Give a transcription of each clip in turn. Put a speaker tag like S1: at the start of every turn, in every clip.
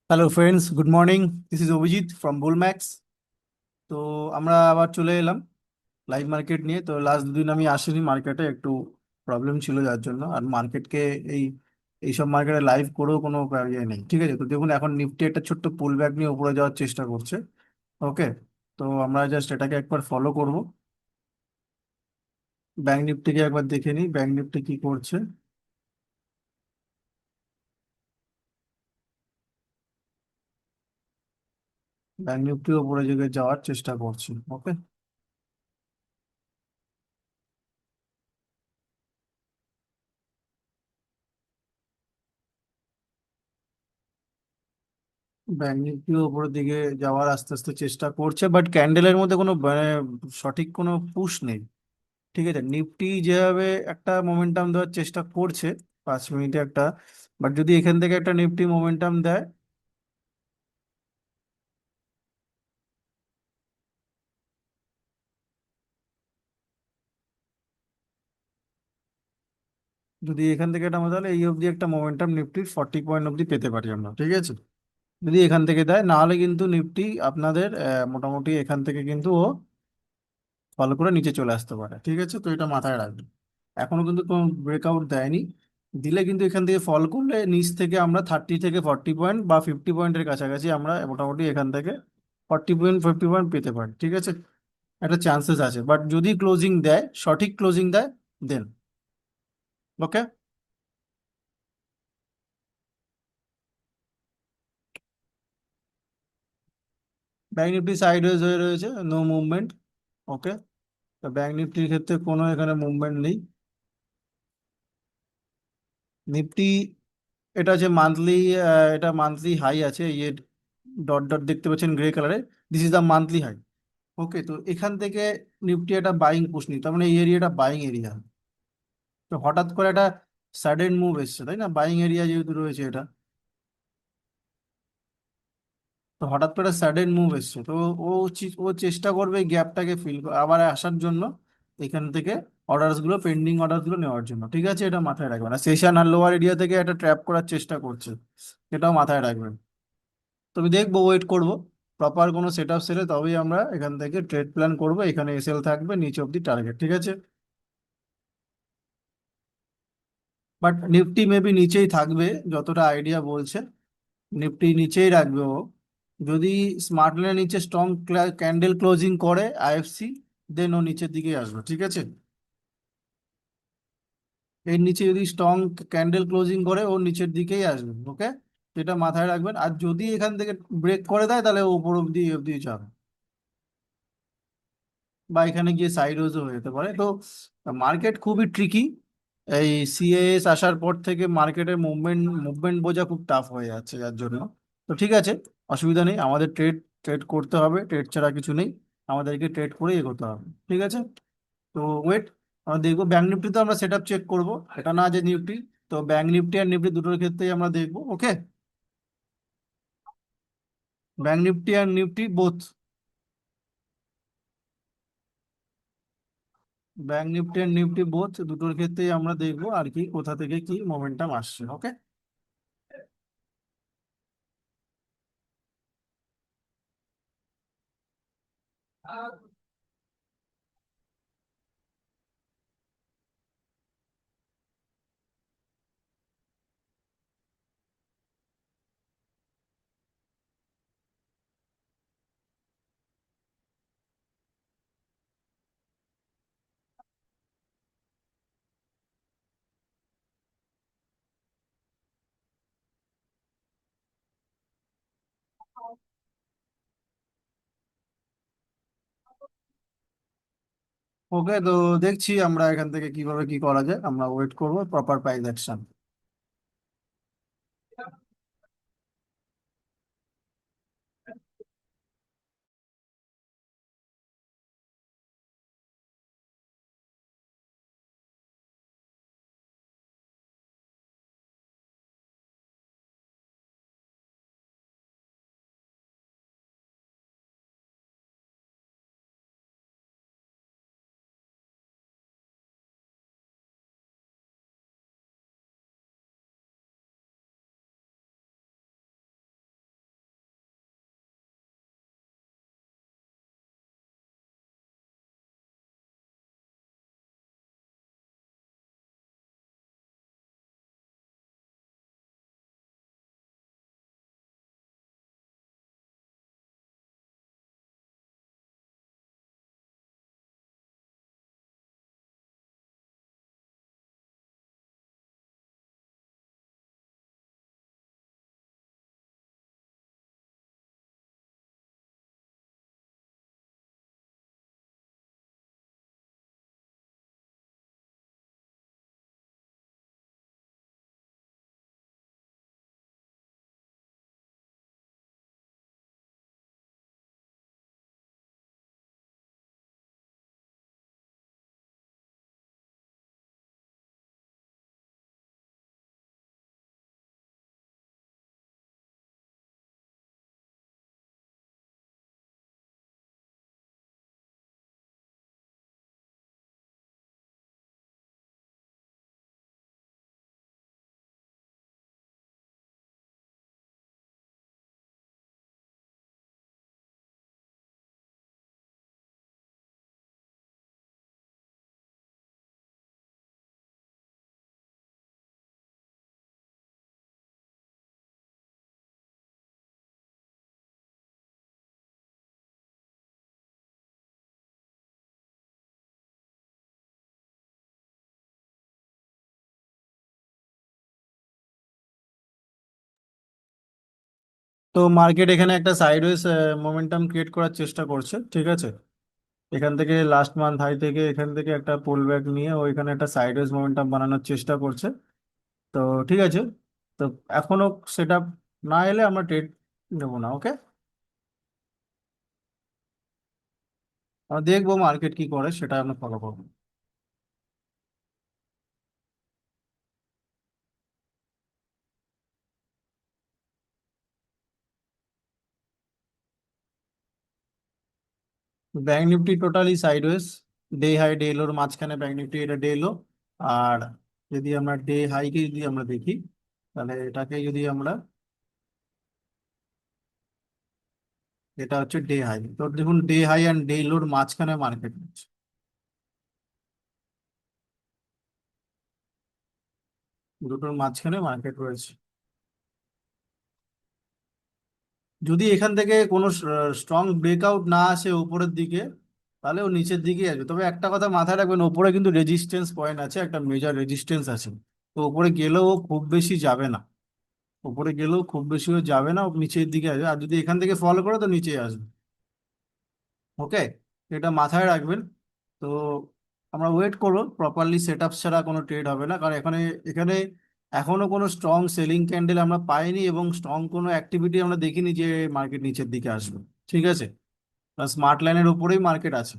S1: Hello friends, good morning. This is Abhijit from Bullmax. তো আমরা আবার চলে এলাম লাইভ মার্কেট নিয়ে। তো লাস্ট দুদিন আমি আসিনি মার্কেটে, একটু প্রবলেম ছিল যার জন্য। আর মার্কেটকে এই এইসব মার্কেটে লাইভ করেও কোনো ইয়ে নেই, ঠিক আছে। তো দেখুন, এখন নিফটি একটা ছোট্ট পুল ব্যাক নিয়ে উপরে যাওয়ার চেষ্টা করছে। ওকে, তো আমরা জাস্ট এটাকে একবার ফলো করব। ব্যাংক নিফটিকে একবার দেখে নিই, ব্যাংক নিফটি কি করছে। ব্যাংক নিফটি উপরে দিকে যাওয়ার চেষ্টা করছে। ওকে, ব্যাংক নিফটিও উপরের দিকে যাওয়ার আস্তে আস্তে চেষ্টা করছে, বাট ক্যান্ডেলের মধ্যে কোনো মানে সঠিক কোনো পুশ নেই। ঠিক আছে, নিফটি যেভাবে একটা মোমেন্টাম দেওয়ার চেষ্টা করছে 5 মিনিটে একটা, বাট যদি এখান থেকে একটা নিফটি মোমেন্টাম দেয়, যদি এখান থেকে একটা তাহলে এই অবধি একটা মোমেন্টাম নিফটির 40 পয়েন্ট অবধি পেতে পারি আমরা, ঠিক আছে। যদি এখান থেকে দেয়, না হলে কিন্তু নিফটি আপনাদের মোটামুটি এখান থেকে কিন্তু ও ফলো করে নিচে চলে আসতে পারে, ঠিক আছে। তো এটা মাথায় রাখবেন। এখনো কিন্তু কোনো ব্রেকআউট দেয়নি। দিলে কিন্তু এখান থেকে ফল করলে নিচ থেকে আমরা 30 থেকে 40 পয়েন্ট বা 50 পয়েন্টের কাছাকাছি আমরা মোটামুটি এখান থেকে 40 পয়েন্ট 50 পয়েন্ট পেতে পারি, ঠিক আছে। একটা চান্সেস আছে, বাট যদি ক্লোজিং দেয়, সঠিক ক্লোজিং দেয়, দেন। ওকে, ব্যাংক নিফটি সাইডওয়েজ হয়ে রয়েছে, নো মুভমেন্ট। ওকে, তো ব্যাংক নিফটির ক্ষেত্রে কোনো এখানে মুভমেন্ট নেই। নিফটি, এটা হচ্ছে মান্থলি, এটা মান্থলি হাই আছে, ইয়ে ডট ডট দেখতে পাচ্ছেন গ্রে কালারে, this is the monthly high. Okay, তো এখান থেকে নিফটি একটা বাইং পুশ নি, তার মানে এই এরিয়াটা বাইং এরিয়া। তো হঠাৎ করে একটা সাডেন মুভ এসছে, তাই না? বাইং এরিয়া যেহেতু রয়েছে এটা, তো হঠাৎ করে সাডেন মুভ এসছে, তো ও চেষ্টা করবে গ্যাপটাকে ফিল আবার আসার জন্য, এখান থেকে অর্ডারস গুলো, পেন্ডিং অর্ডার গুলো নেওয়ার জন্য, ঠিক আছে। এটা মাথায় রাখবেন। আর সেশন আর লোয়ার এরিয়া থেকে একটা ট্র্যাপ করার চেষ্টা করছে, এটাও মাথায় রাখবেন। তো আমি দেখবো, ওয়েট করব প্রপার কোনো সেট আপ সেলে, তবেই আমরা এখান থেকে ট্রেড প্ল্যান করব। এখানে এসএল থাকবে, নিচে অব্দি টার্গেট, ঠিক আছে। বাট নিফটি মেবি নিচেই থাকবে, যতটা আইডিয়া বলছে নিফটি নিচেই রাখবে ও। যদি স্মার্ট লাইনের নিচে স্ট্রং ক্যান্ডেল ক্লোজিং করে আইএফসি, দেন ও নিচের দিকে আসবে, ঠিক আছে। এর নিচে যদি স্ট্রং ক্যান্ডেল ক্লোজিং করে, ও নিচের দিকেই আসবে। ওকে, এটা মাথায় রাখবেন। আর যদি এখান থেকে ব্রেক করে দেয়, তাহলে ও উপর অব্দি অব্দি যাবে, বা এখানে গিয়ে সাইড ওয়েজও হয়ে যেতে পারে। তো মার্কেট খুবই ট্রিকি। এই সিএএস আসার পর থেকে মার্কেটের মুভমেন্ট মুভমেন্ট বোঝা খুব টাফ হয়ে যাচ্ছে যার জন্য। তো ঠিক আছে, অসুবিধা নেই, আমাদের ট্রেড ট্রেড করতে হবে, ট্রেড ছাড়া কিছু নেই। আমাদেরকে ট্রেড করে এগোতে হবে, ঠিক আছে। তো ওয়েট, আমরা দেখবো ব্যাংক নিফটি, তো আমরা সেট আপ চেক করবো, এটা না যে নিফটি। তো ব্যাংক নিফটি আর নিফটি দুটোর ক্ষেত্রেই আমরা দেখবো। ওকে, ব্যাংক নিফটি আর নিফটি বোথ, ব্যাংক নিফটি আর নিফটি বোথ দুটোর ক্ষেত্রেই আমরা দেখবো আর কি, কোথা থেকে কি মোমেন্টাম আসছে। ওকে। ওকে, তো দেখছি আমরা এখান থেকে কিভাবে কি করা যায়, আমরা ওয়েট করবো প্রপার প্রাইস অ্যাকশন। তো মার্কেট এখানে একটা সাইডওয়েজ মোমেন্টাম ক্রিয়েট করার চেষ্টা করছে, ঠিক আছে। এখান থেকে লাস্ট মান্থ হাই থেকে এখান থেকে একটা পুল ব্যাক নিয়ে ওইখানে একটা সাইডওয়েজ মোমেন্টাম বানানোর চেষ্টা করছে। তো ঠিক আছে, তো এখনো সেট আপ না এলে আমরা ট্রেড নেবো না, ওকে। আমরা দেখবো মার্কেট কি করে, সেটা আমরা ফলো করবো। Bank Nifty totally sideways, day high day লোর মাঝখানে ব্যাংক নিফটি এটা ডে লো। আর যদি আমরা ডে হাইকে যদি আমরা দেখি, তাহলে এটাকে যদি আমরা, এটা হচ্ছে ডে হাই, তো দেখুন ডে হাই অ্যান্ড ডে লোর মাঝখানে মার্কেট হচ্ছে, দুটোর মাঝখানে মার্কেট রয়েছে। যদি এখান থেকে কোনো স্ট্রং ব্রেকআউট না আসে উপরের দিকে, তাহলে ও নিচের দিকে আসবে। তবে একটা কথা মাথায় রাখবেন, উপরে কিন্তু রেজিস্ট্যান্স পয়েন্ট আছে, একটা মেজর রেজিস্ট্যান্স আছে। তো উপরে গেলেও ও খুব বেশি যাবে না, উপরে গেলেও খুব বেশিও যাবে না, ও নিচের দিকে আসবে। আর যদি এখান থেকে ফলো করে তো নিচে আসবে, ওকে। এটা মাথায় রাখবেন। তো আমরা ওয়েট করবো, প্রপারলি সেট আপ ছাড়া কোনো ট্রেড হবে না, কারণ এখানে এখানে এখনো কোনো স্ট্রং সেলিং ক্যান্ডেল আমরা পাইনি এবং স্ট্রং কোনো অ্যাক্টিভিটি আমরা দেখিনি যে মার্কেট নিচের দিকে আসবে, ঠিক আছে। স্মার্ট লাইনের উপরেই মার্কেট আছে,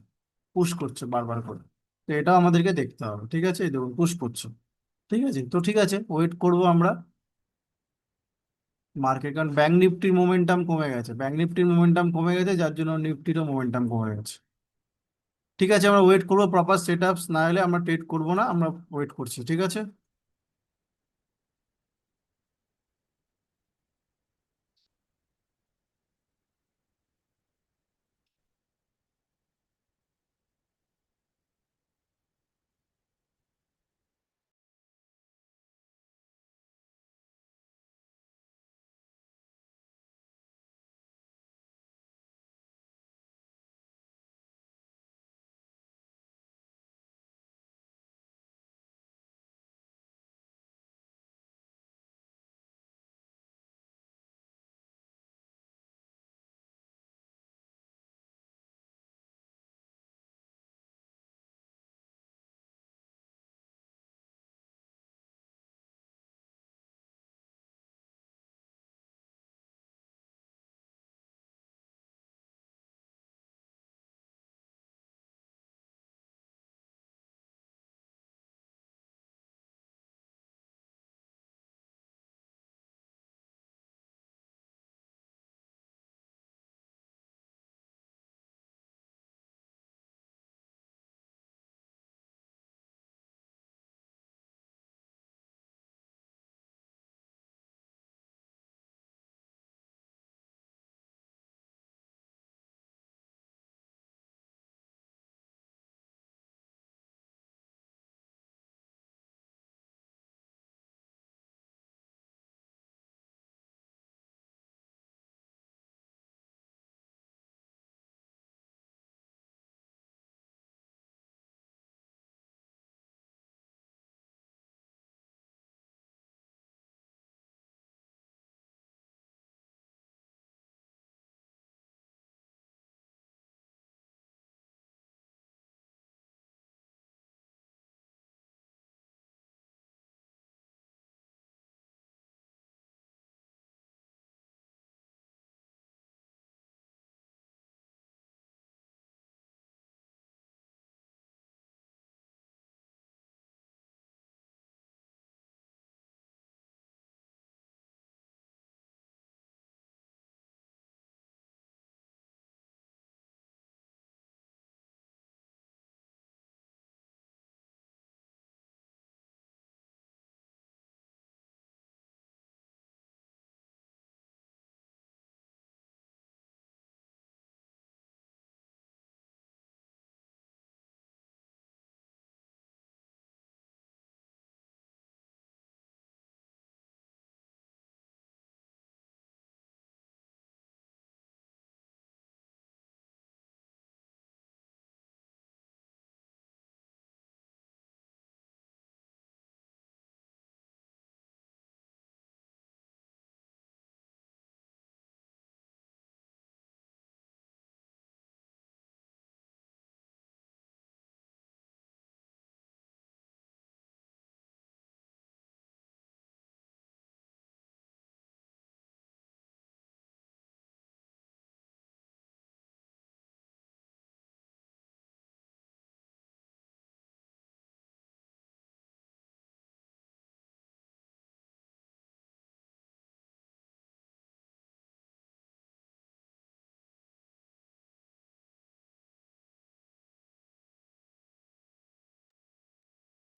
S1: পুশ করছে বারবার করে। তো এটাও আমাদেরকে দেখতে হবে, ঠিক আছে, এই দেখুন পুশ করছে। ঠিক আছে, তো ঠিক আছে, ওয়েট করব আমরা মার্কেট, কারণ ব্যাংক নিফটির মোমেন্টাম কমে গেছে, ব্যাংক নিফটির মোমেন্টাম কমে গেছে, যার জন্য নিফটিরও মোমেন্টাম কমে গেছে। ঠিক আছে, আমরা ওয়েট করবো, প্রপার সেট আপস না হলে আমরা ট্রেড করবো না, আমরা ওয়েট করছি, ঠিক আছে।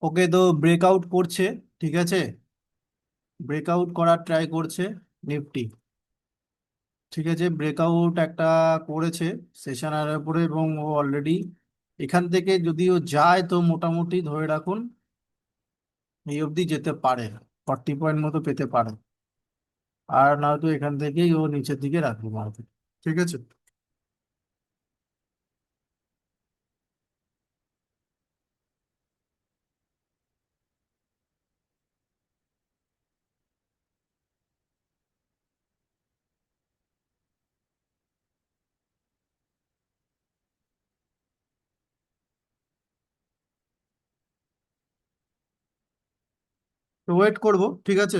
S1: ওকে, তো ব্রেকআউট করছে, ঠিক আছে, ব্রেকআউট করার ট্রাই করছে নিফটি। ঠিক আছে, ব্রেকআউট একটা করেছে সেশনের উপরে, এবং ও অলরেডি এখান থেকে যদি ও যায় তো মোটামুটি ধরে রাখুন এই অবধি যেতে পারে, 40 পয়েন্ট মতো পেতে পারে। আর নয়তো এখান থেকেই ও নিচের দিকে রাখবে মার্কেট। ঠিক আছে, তো ওয়েট করব, ঠিক আছে।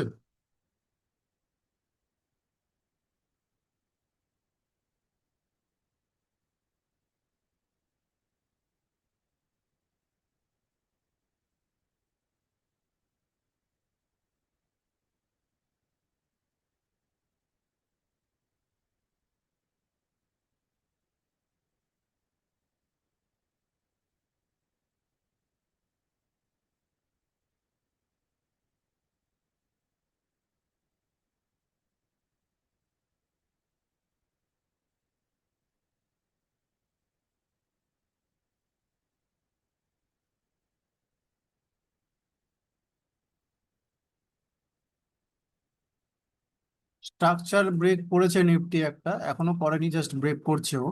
S1: স্ট্রাকচার ব্রেক করেছে নিফটি একটা, এখনো করেনি, জাস্ট ব্রেক করছে ও।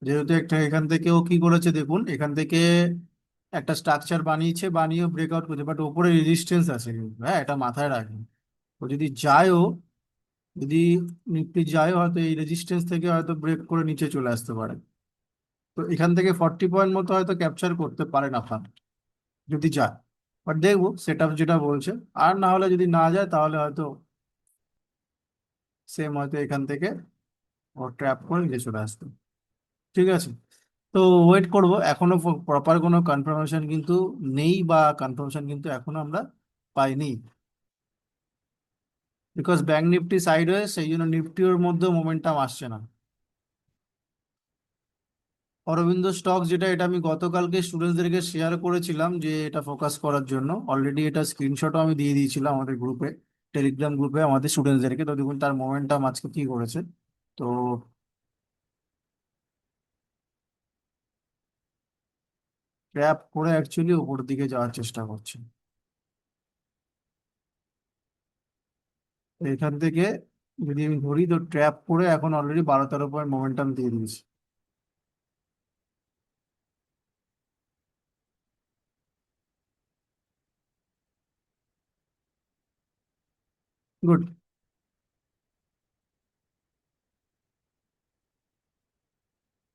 S1: যেহেতু একটা এখান থেকে ও কি করেছে দেখুন, এখান থেকে একটা স্ট্রাকচার বানিয়েছে, বানিয়ে ব্রেকআউট করছে, বাট ওপরে রেজিস্ট্যান্স আছে কিন্তু, হ্যাঁ এটা মাথায় রাখবেন। ও যদি যায়ও, যদি নিফটি যায় হয়তো এই রেজিস্ট্যান্স থেকে হয়তো ব্রেক করে নিচে চলে আসতে পারে। তো এখান থেকে 40 পয়েন্ট মতো হয়তো ক্যাপচার করতে পারে না ফান্ড, যদি যায়। বাট দেখবো সেট আপ যেটা বলছে। আর না হলে যদি না যায় তাহলে হয়তো সেম হয়তো এখান থেকে ও ট্র্যাপ করে নিচে চলে আসতো। ঠিক আছে, তো ওয়েট করব, এখনো প্রপার কোনো কনফার্মেশন কিন্তু নেই, বা কনফার্মেশন কিন্তু এখনো আমরা পাইনি। বিকজ ব্যাংক নিফটি সাইড হয়ে সেই জন্য নিফটির মধ্যে মোমেন্টাম আসছে না। অরবিন্দ স্টক যেটা, এটা আমি গতকালকে স্টুডেন্টসদেরকে শেয়ার করেছিলাম যে এটা ফোকাস করার জন্য, অলরেডি এটা স্ক্রিনশটও আমি দিয়ে দিয়েছিলাম আমাদের গ্রুপে, টেলিগ্রাম গ্রুপে আমাদের স্টুডেন্টসদেরকে। তো দেখুন তার মোমেন্টাম আজকে কি করেছে। তো ট্র্যাপ করে অ্যাকচুয়ালি উপর দিকে যাওয়ার চেষ্টা করছে। তো এখান থেকে যদি আমি ধরি তো ট্র্যাপ করে এখন অলরেডি 12-13 পয়েন্ট মোমেন্টাম দিয়ে দিয়েছে। গুড।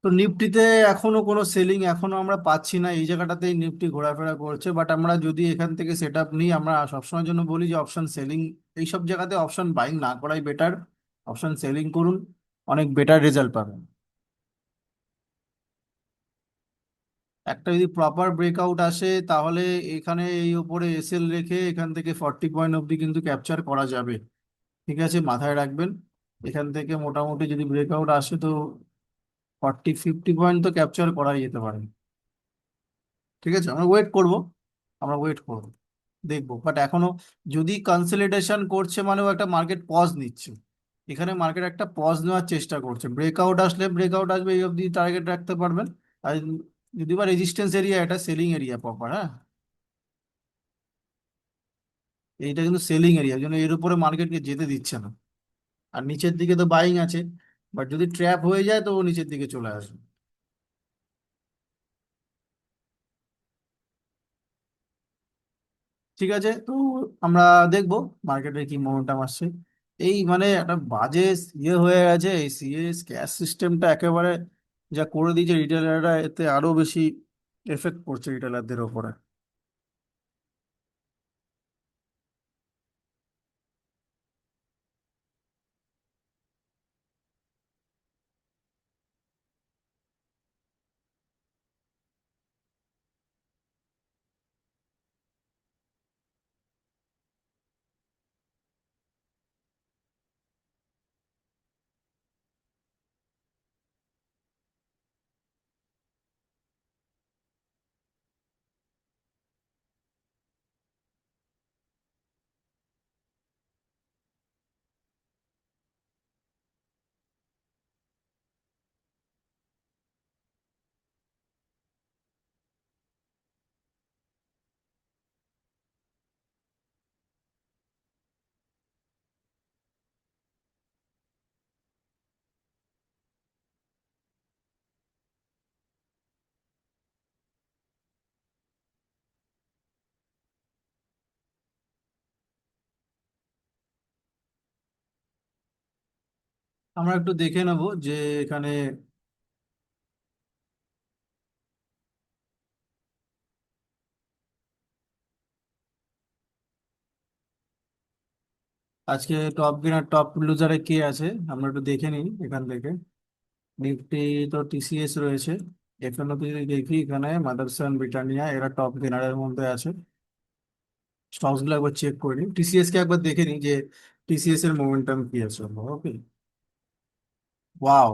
S1: তো নিফটিতে এখনো কোনো সেলিং এখনো আমরা পাচ্ছি না, এই জায়গাটাতেই নিফটি ঘোরাফেরা করছে। বাট আমরা যদি এখান থেকে সেট আপ নিই, আমরা সবসময়ের জন্য বলি যে অপশন সেলিং, এইসব জায়গাতে অপশন বাইং না করাই বেটার, অপশন সেলিং করুন, অনেক বেটার রেজাল্ট পাবেন। একটা যদি প্রপার ব্রেকআউট আসে তাহলে এখানে এই উপরে এসএল রেখে এখান থেকে 40 পয়েন্ট অবধি কিন্তু ক্যাপচার করা যাবে। ঠিক আছে, মাথায় রাখবেন। এখান থেকে মোটামুটি যদি ব্রেকআউট আসে তো 40-50 পয়েন্ট তো ক্যাপচার করাই যেতে পারে। ঠিক আছে, আমরা ওয়েট করব, আমরা ওয়েট করব, দেখবো। বাট এখনো যদি কনসলিডেশন করছে মানে ও একটা মার্কেট পজ নিচ্ছে, এখানে মার্কেট একটা পজ নেওয়ার চেষ্টা করছে। ব্রেকআউট আসলে ব্রেকআউট আসবে, এই অবধি টার্গেট রাখতে পারবেন। আর যদি বা রেজিস্ট্যান্স এরিয়া, এটা সেলিং এরিয়া প্রপার, হ্যাঁ এইটা কিন্তু সেলিং এরিয়া, জন্য এর উপরে মার্কেটকে যেতে দিচ্ছে না। আর নিচের দিকে তো বাইং আছে, বাট যদি ট্র্যাপ হয়ে যায় তো ও নিচের দিকে চলে আসবে। ঠিক আছে, তো আমরা দেখবো মার্কেটে কি মোমেন্টাম আসছে। এই মানে একটা বাজে ইয়ে হয়ে গেছে এই সিএস ক্যাশ সিস্টেমটা, একেবারে যা করে দিয়েছে রিটেলাররা, এতে আরো বেশি এফেক্ট পড়ছে রিটেলারদের ওপরে। আমরা একটু দেখে নেব যে এখানে আজকে টপ গেনার টপ লুজারে কে আছে আমরা একটু দেখে নিই এখান থেকে। নিফটি তো টিসিএস রয়েছে। এখানে তো যদি দেখি এখানে মাদারসান ব্রিটানিয়া এরা টপ গেনারের মধ্যে আছে। স্টকস গুলো একবার চেক করে নিই, টিসিএস কে একবার দেখে নিই যে টিসিএস এর মোমেন্টাম কি আছে। ওকে, ওয়াও,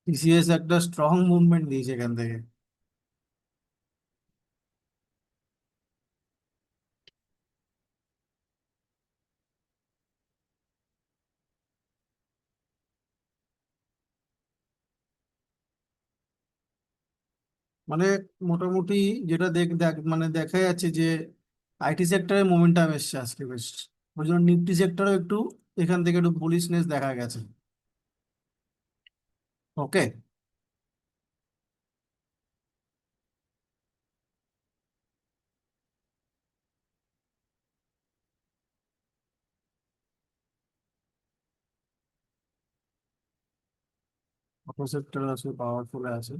S1: টিসিএস একটা স্ট্রং মুভমেন্ট দিয়েছে এখান থেকে। মানে মোটামুটি যেটা দেখ দেখ মানে দেখা যাচ্ছে যে আইটি সেক্টরে মোমেন্টাম এসছে আজকে বেশ। ওই জন্য নিফটি সেক্টরও একটু এখান থেকে একটু বুলিশনেস দেখা গেছে। ওকে, অটো সেক্টর আছে, পাওয়ারফুল আছে।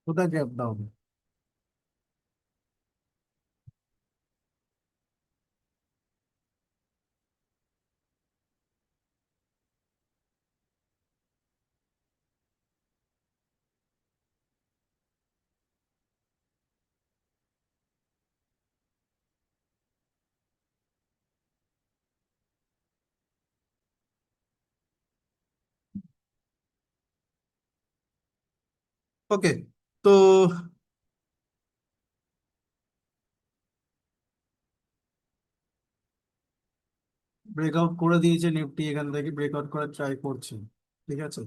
S1: কোথায় গ্যাপ ডাউন? ওকে, তো ব্রেকআউট করে দিয়েছে নিফটি, এখান থেকে ব্রেকআউট করার ট্রাই করছে। ঠিক আছে,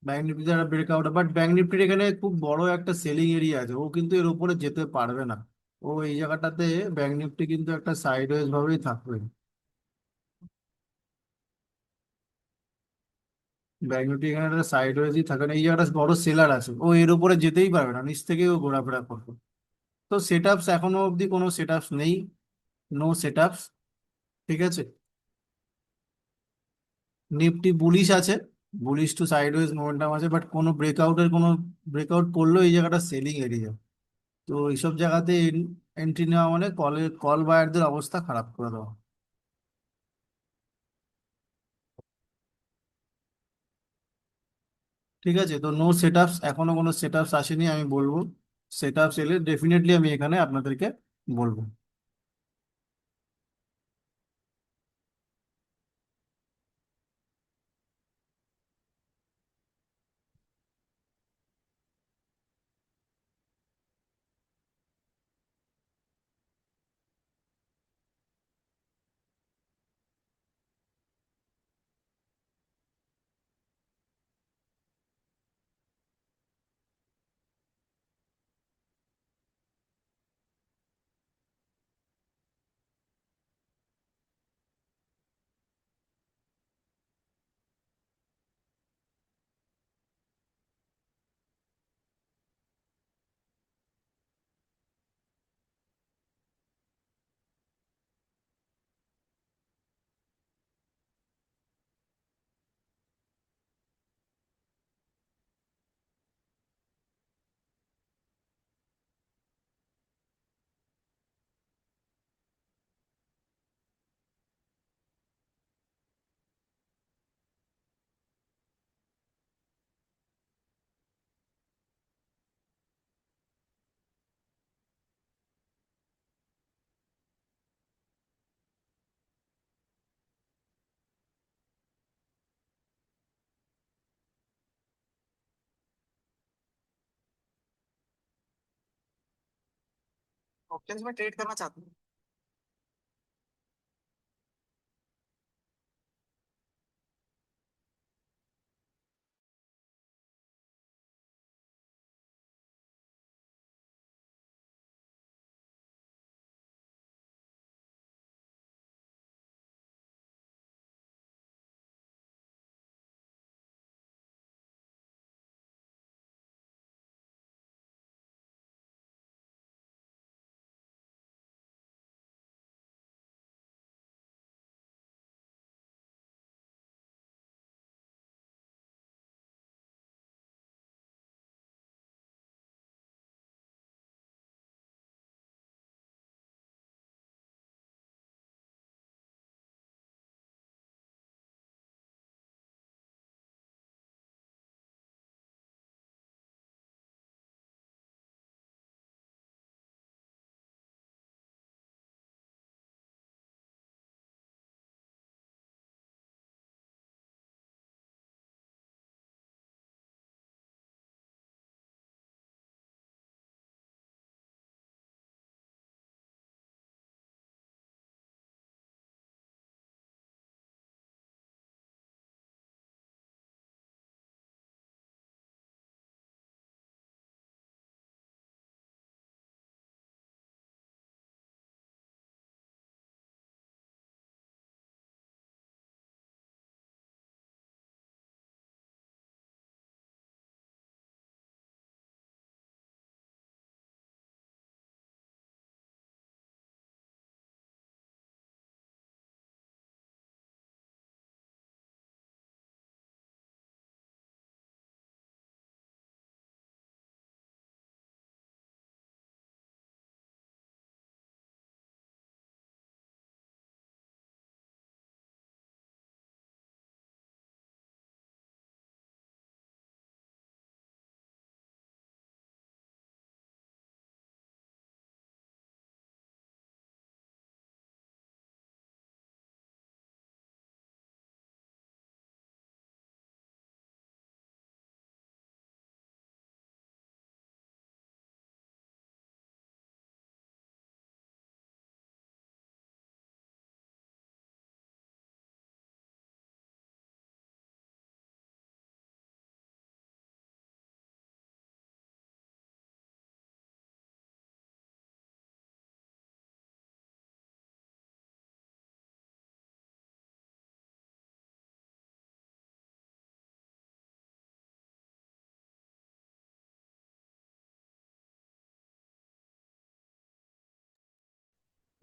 S1: ব্যাংক নিফটি যারা ব্রেকআউট, বাট ব্যাংক নিফটির এখানে খুব বড় একটা সেলিং এরিয়া আছে, ও কিন্তু এর উপরে যেতে পারবে না। ও এই জায়গাটাতে ব্যাংক নিফটি কিন্তু একটা সাইডওয়েজ ভাবেই থাকবে। ব্যাংক নিফটি এখানে একটা সাইডওয়েজই থাকে না, এই জায়গাটা বড় সেলার আছে, ও এর উপরে যেতেই পারবে না, নিচ থেকে ও ঘোরাফেরা করবে। তো সেট আপস এখনো অবধি কোনো সেট আপস নেই, নো সেট আপস। ঠিক আছে, নিফটি বুলিশ আছে, বুলিশ টু সাইডওয়েজ মোমেন্টাম আছে, বাট কোনো ব্রেকআউটের কোনো ব্রেকআউট করলেও এই জায়গাটা সেলিং এরিয়া। তো এইসব জায়গাতে এন্ট্রি নেওয়া মানে কল বায়ারদের অবস্থা খারাপ করে দেওয়া। ঠিক আছে, তো নো সেটআপস, এখনো কোনো সেটআপস আসেনি আমি বলবো। সেটআপস এলে ডেফিনেটলি আমি এখানে আপনাদেরকে বলবো। ऑप्शंस में ट्रेड करना चाहते हैं।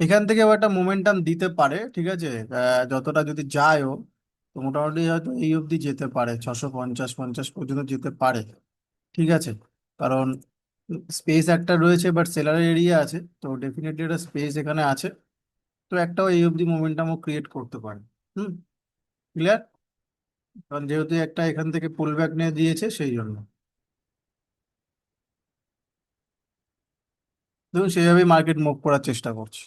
S1: এখান থেকে ও একটা মোমেন্টাম দিতে পারে, ঠিক আছে। যতটা যদি যায়ও, তো মোটামুটি হয়তো এই অবধি যেতে পারে, 650 পর্যন্ত যেতে পারে, ঠিক আছে। কারণ স্পেস একটা রয়েছে, বাট সেলারের এরিয়া আছে, তো ডেফিনেটলি একটা স্পেস এখানে আছে। তো একটাও এই অবধি মোমেন্টামও ক্রিয়েট করতে পারে। হুম। ক্লিয়ার। কারণ যেহেতু একটা এখান থেকে পুল ব্যাক নিয়ে দিয়েছে সেই জন্য, দেখুন সেইভাবেই মার্কেট মুভ করার চেষ্টা করছে।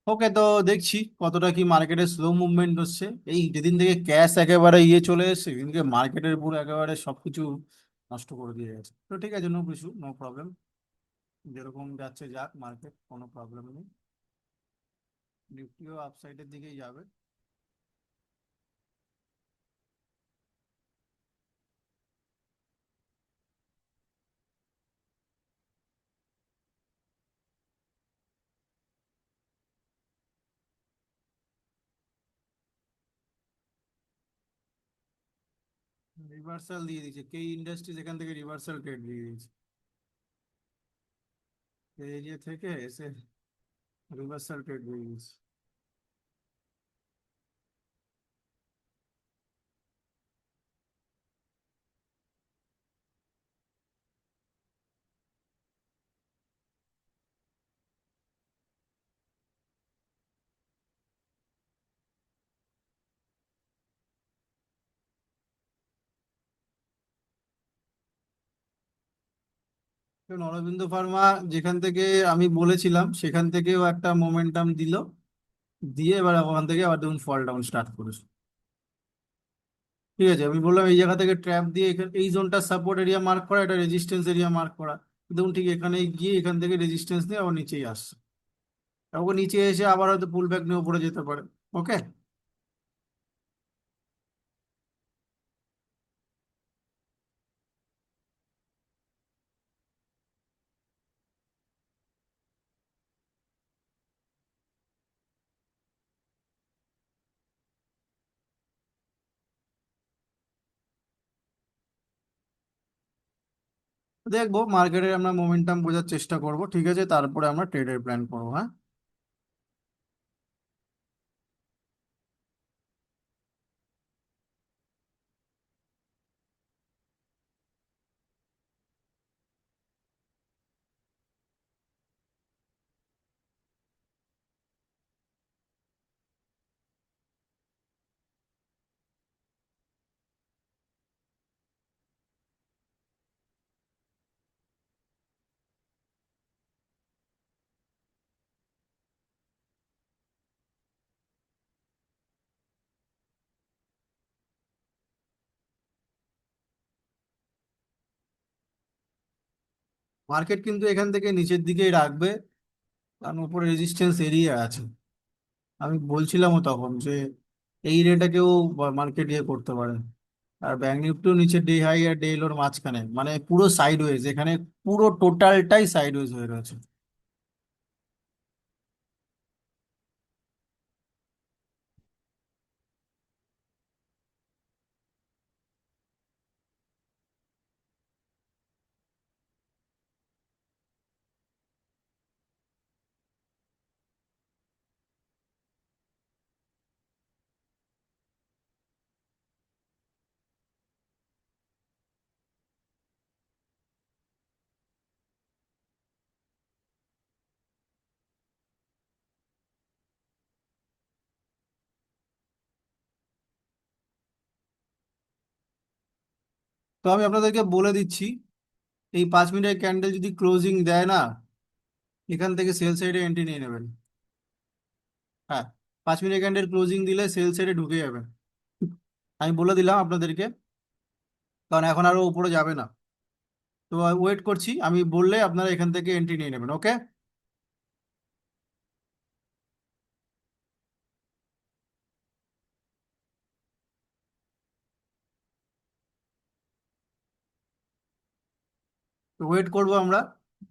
S1: ওকে, তো দেখছি কতটা কি মার্কেটে স্লো মুভমেন্ট হচ্ছে। এই যেদিন থেকে ক্যাশ একেবারে চলে এসেছে, সেদিনকে মার্কেটের পুরো একেবারে সবকিছু নষ্ট করে দিয়ে গেছে। তো ঠিক আছে, নো ইস্যু, নো প্রবলেম। যেরকম যাচ্ছে যাক মার্কেট, কোনো প্রবলেম নেই। নিফটিও আপসাইডের দিকেই যাবে। রিভার্সাল দিয়ে দিয়েছে, কে ইন্ডাস্ট্রিজ এখান থেকে রিভার্সাল ট্রেড দিয়ে দিয়েছে। এই এরিয়া থেকে এসে রিভার্সাল ট্রেড দিয়ে দিয়েছে। কারণ অরবিন্দ ফার্মা যেখান থেকে আমি বলেছিলাম সেখান থেকেও একটা মোমেন্টাম দিল, দিয়ে এবার ওখান থেকে আবার দেখুন ফল ডাউন স্টার্ট করেছে। ঠিক আছে, আমি বললাম এই জায়গা থেকে ট্র্যাপ দিয়ে এখানে এই জোনটা সাপোর্ট এরিয়া মার্ক করা, এটা রেজিস্ট্যান্স এরিয়া মার্ক করা। দেখুন ঠিক এখানে গিয়ে এখান থেকে রেজিস্ট্যান্স নিয়ে আবার নিচেই আসছে। তারপর নিচে এসে আবার হয়তো পুল ব্যাক নিয়ে উপরে যেতে পারে। ওকে। দেখবো মার্কেটের আমরা মোমেন্টাম বোঝার চেষ্টা করব, ঠিক আছে, তারপরে আমরা ট্রেডের প্ল্যান করবো, হ্যাঁ। মার্কেট কিন্তু এখান থেকে নিচের দিকেই রাখবে, কারণ উপরে রেজিস্ট্যান্স এরিয়া আছে। আমি বলছিলামও তখন যে এই রেটাকেও মার্কেট করতে পারে। আর ব্যাংক নিফটিও নিচে ডে হাই আর ডে লোর মাঝখানে, মানে পুরো সাইডওয়েজ এখানে, পুরো টোটালটাই সাইডওয়েজ হয়ে রয়েছে। তো আমি আপনাদেরকে বলে দিচ্ছি, এই 5 মিনিটের ক্যান্ডেল যদি ক্লোজিং দেয় না, এখান থেকে সেল সাইডে এন্ট্রি নিয়ে নেবেন। হ্যাঁ, 5 মিনিটের ক্যান্ডেল ক্লোজিং দিলে সেল সাইডে ঢুকে যাবেন। আমি বলে দিলাম আপনাদেরকে, কারণ এখন আরো উপরে যাবে না। তো ওয়েট করছি, আমি বললে আপনারা এখান থেকে এন্ট্রি নিয়ে নেবেন। ওকে। তো ওয়েট করবো আমরা,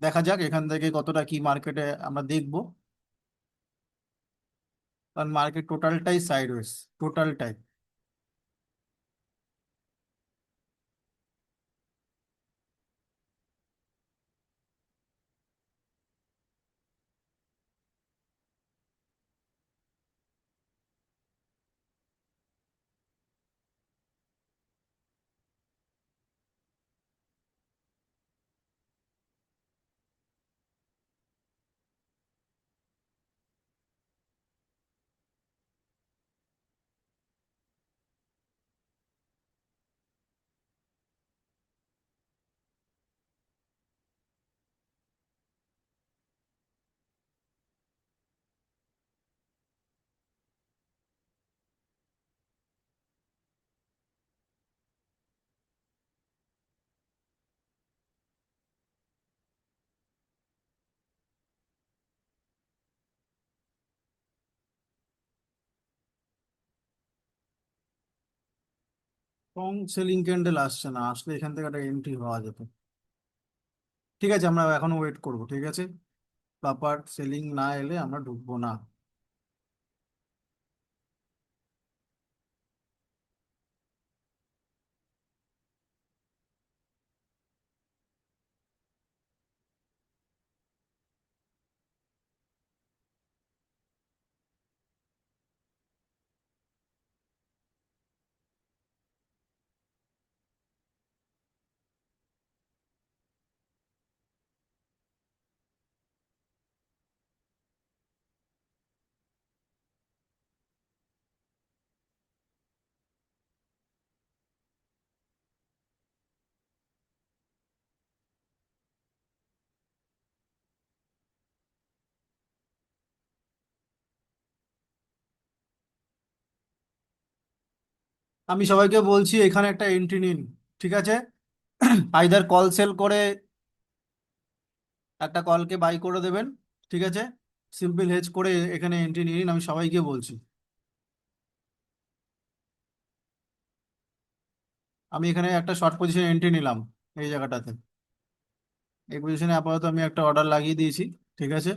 S1: দেখা যাক এখান থেকে কতটা কি মার্কেটে আমরা দেখবো। কারণ মার্কেট টোটালটাই সাইডওয়েজ, টোটালটাই। স্ট্রং সেলিং ক্যান্ডেল আসছে না, আসলে এখান থেকে একটা এন্ট্রি হওয়া যেত। ঠিক আছে, আমরা এখন ওয়েট করব, ঠিক আছে। প্রপার সেলিং না এলে আমরা ঢুকবো না। আমি সবাইকে বলছি এখানে একটা এন্ট্রি নিন, ঠিক আছে। আইদার কল সেল করে একটা কলকে বাই করে দেবেন, ঠিক আছে। সিম্পল হেজ করে এখানে এন্ট্রি নিয়ে নিন, আমি সবাইকে বলছি। আমি এখানে একটা শর্ট পজিশন এন্ট্রি নিলাম এই জায়গাটাতে। এই পজিশনে আপাতত আমি একটা অর্ডার লাগিয়ে দিয়েছি, ঠিক আছে।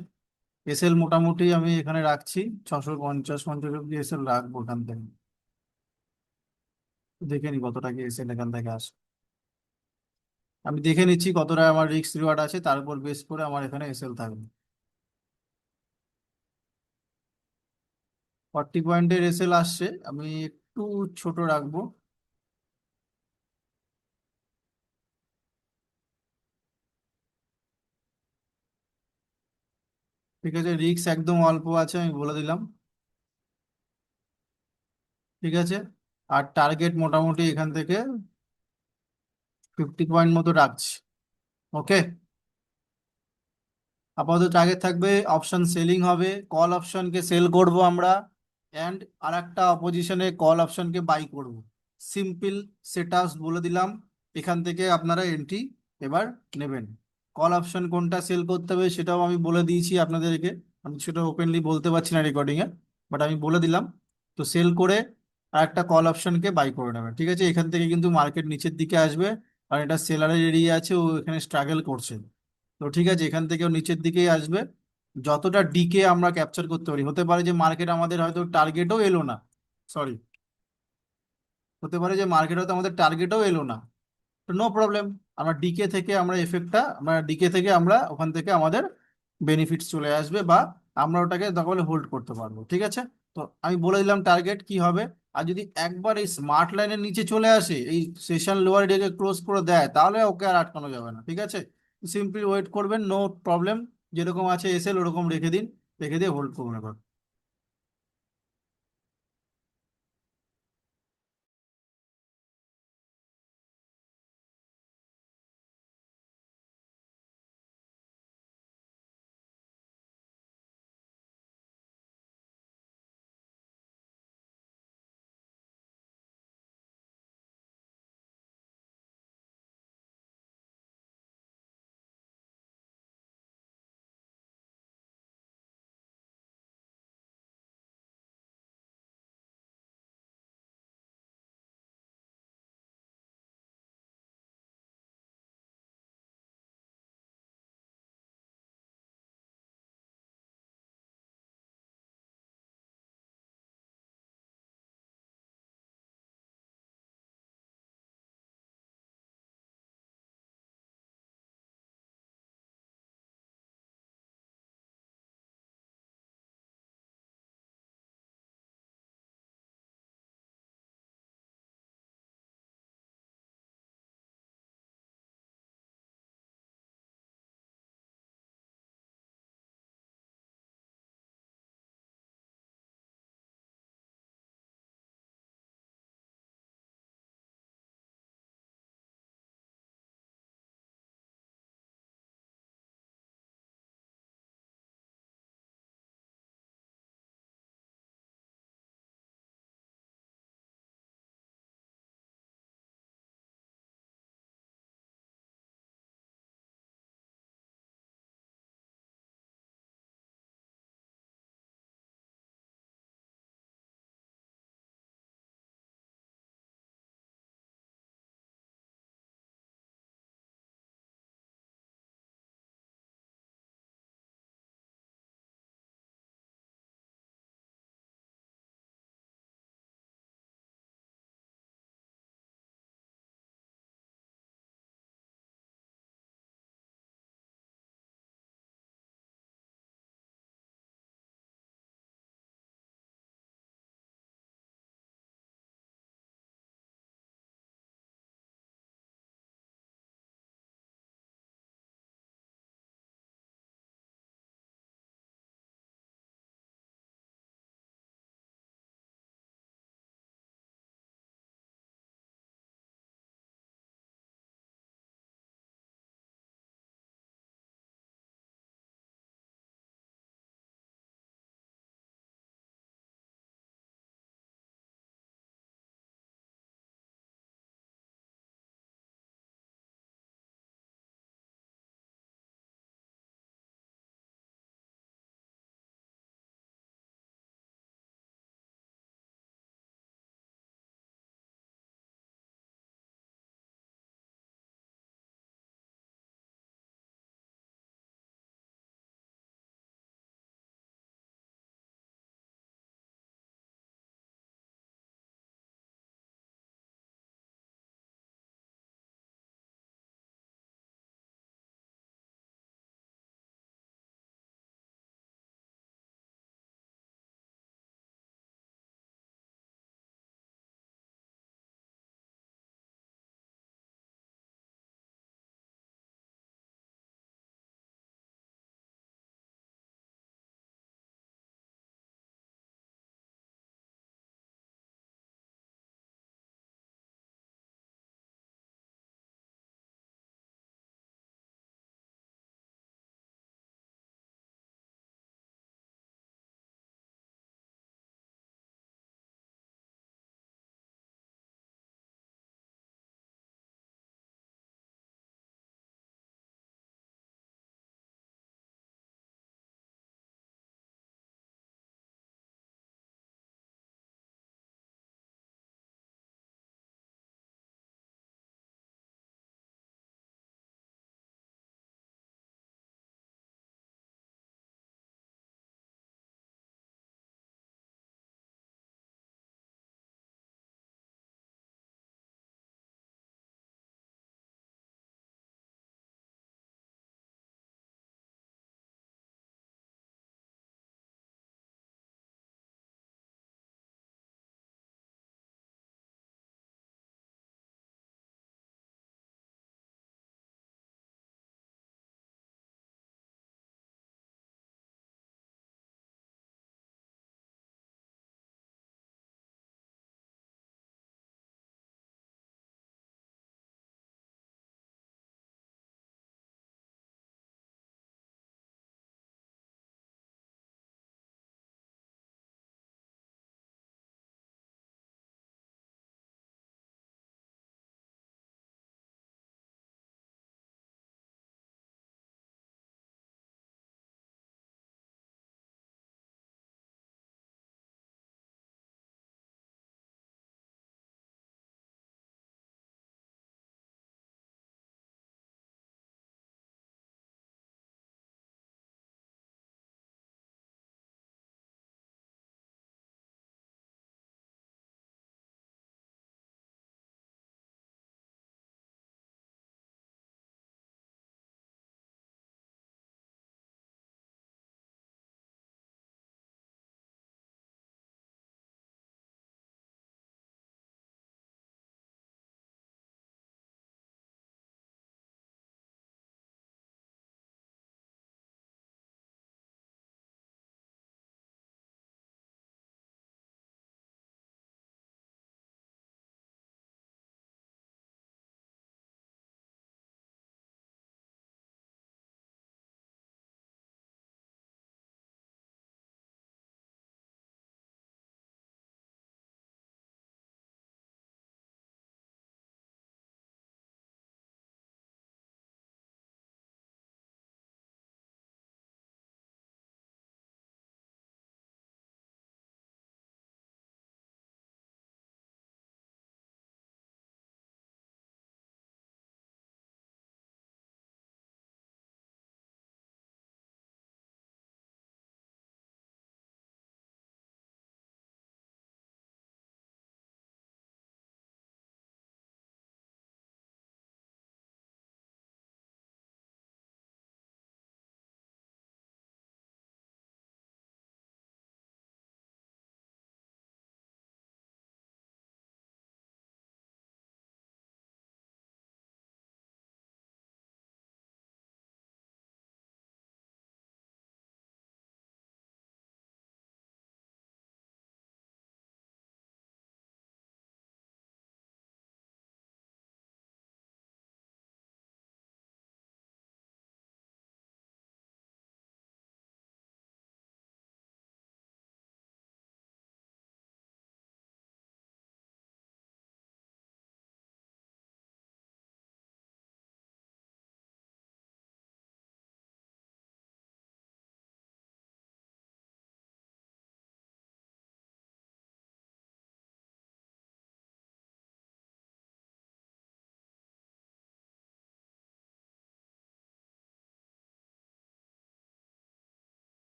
S1: এসএল মোটামুটি আমি এখানে রাখছি 650 অব্দি এসএল রাখবো এখান থেকে। দেখে নি কতটা কি এসএল এখান থেকে আসে। আমি দেখে নিচ্ছি কতটা আমার রিস্ক রিওয়ার্ড আছে, তার উপর বেস করে আমার এখানে এসএল থাকবে। 40 পয়েন্টের এসএল আসছে, আমি একটু ছোট রাখবো। ঠিক আছে, রিস্ক একদম অল্প আছে, আমি বলে দিলাম। ঠিক আছে, আর টার্গেট মোটামুটি এখান থেকে 50 পয়েন্ট মতো রাখছি। ওকে, আপাতত টার্গেট থাকবে অপশন সেলিং হবে, কল অপশনকে সেল করব আমরা, অ্যান্ড আর একটা অপোজিশনে কল অপশনকে বাই করব। সিম্পল সেটাস বলে দিলাম। এখান থেকে আপনারা এন্ট্রি এবার নেবেন। কল অপশন কোনটা সেল করতে হবে সেটাও আমি বলে দিয়েছি আপনাদেরকে। আমি সেটা ওপেনলি বলতে পারছি না রেকর্ডিংয়ে, বাট আমি বলে দিলাম। তো সেল করে আর একটা কল অপশনকে বাই করে নেবেন, ঠিক আছে। এখান থেকে কিন্তু মার্কেট নিচের দিকে আসবে, আর এটা সেলারের এরিয়া আছে, ও এখানে স্ট্রাগল করছে। তো ঠিক আছে, এখান থেকেও নিচের দিকেই আসবে। যতটা ডিকে আমরা ক্যাপচার করতে পারি, হতে পারে যে মার্কেট আমাদের হয়তো টার্গেটও এলো না, সরি, হতে পারে যে মার্কেট হয়তো আমাদের টার্গেটও এলো না। তো নো প্রবলেম, আমরা ডিকে থেকে আমরা এফেক্টটা, আমরা ডিকে থেকে আমরা ওখান থেকে আমাদের বেনিফিটস চলে আসবে, বা আমরা ওটাকে তাহলে হোল্ড করতে পারবো, ঠিক আছে। তো আমি বলে দিলাম টার্গেট কি হবে। আর যদি একবার এই স্মার্ট লাইনের নিচে চলে আসে, এই সেশন লোয়ার ডেকে ক্লোজ করে দেয়, তাহলে ওকে আর আটকানো যাবে না, ঠিক আছে। সিম্পলি ওয়েট করবেন, নো প্রবলেম। যেরকম আছে এসএল ওরকম রেখে দিন, রেখে দিয়ে হোল্ড করুন এবার।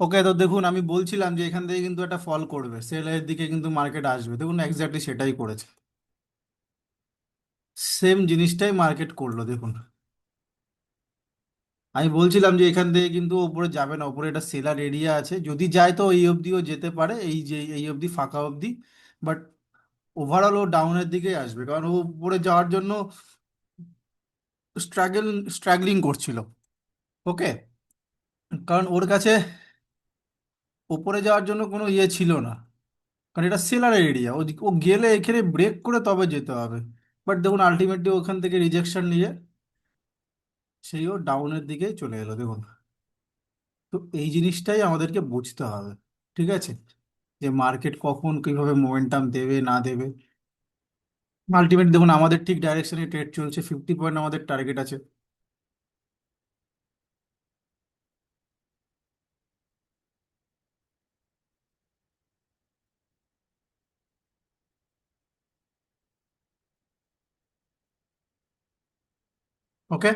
S1: ওকে, তো দেখুন আমি বলছিলাম যে এখান থেকে কিন্তু একটা ফল করবে, সেলের দিকে কিন্তু মার্কেট আসবে, দেখুন এক্স্যাক্টলি সেটাই করেছে। সেম জিনিসটাই মার্কেট করলো দেখুন। আমি বলছিলাম যে এখান থেকে কিন্তু ওপরে যাবে না, ওপরে একটা সেলার এরিয়া আছে, যদি যায় তো এই অবধিও যেতে পারে, এই যে এই অবধি ফাঁকা অবধি। বাট ওভারঅল ও ডাউনের দিকে আসবে, কারণ ও উপরে যাওয়ার জন্য স্ট্রাগলিং করছিল। ওকে, কারণ ওর কাছে ওপরে যাওয়ার জন্য কোনো ইয়ে ছিল না, কারণ এটা সেলারের এরিয়া, ও ও গেলে এখানে ব্রেক করে তবে যেতে হবে। বাট দেখুন আলটিমেটলি ওখান থেকে রিজেকশন নিয়ে সেই ও ডাউনের দিকেই চলে এলো দেখুন। তো এই জিনিসটাই আমাদেরকে বুঝতে হবে, ঠিক আছে, যে মার্কেট কখন কিভাবে মোমেন্টাম দেবে না দেবে। আলটিমেটলি দেখুন আমাদের ঠিক ডাইরেকশনে ট্রেড চলছে, 50 পয়েন্ট আমাদের টার্গেট আছে। ওকে।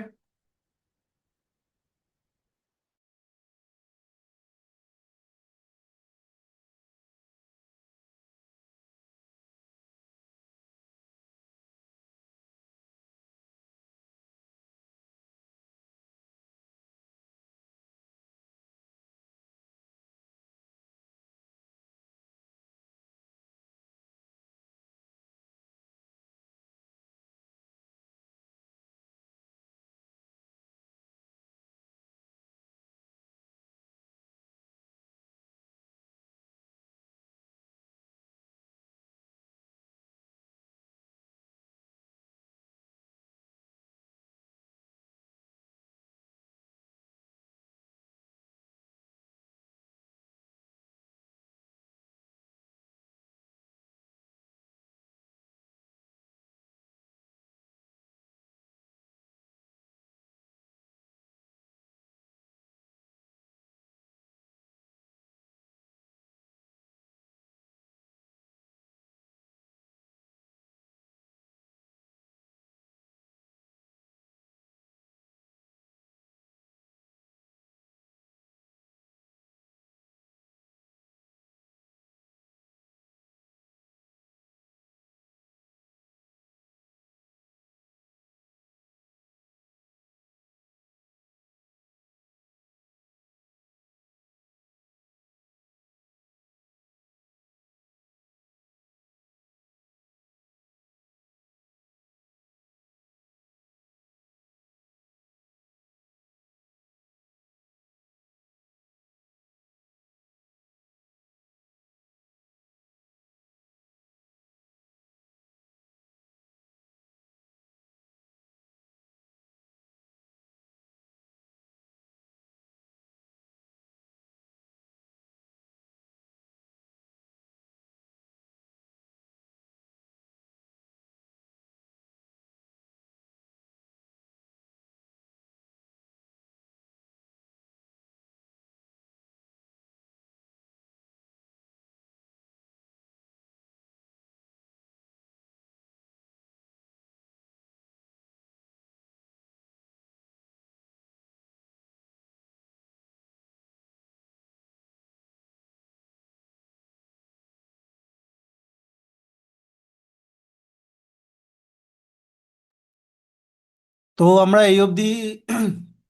S1: তো আমরা এই অবধি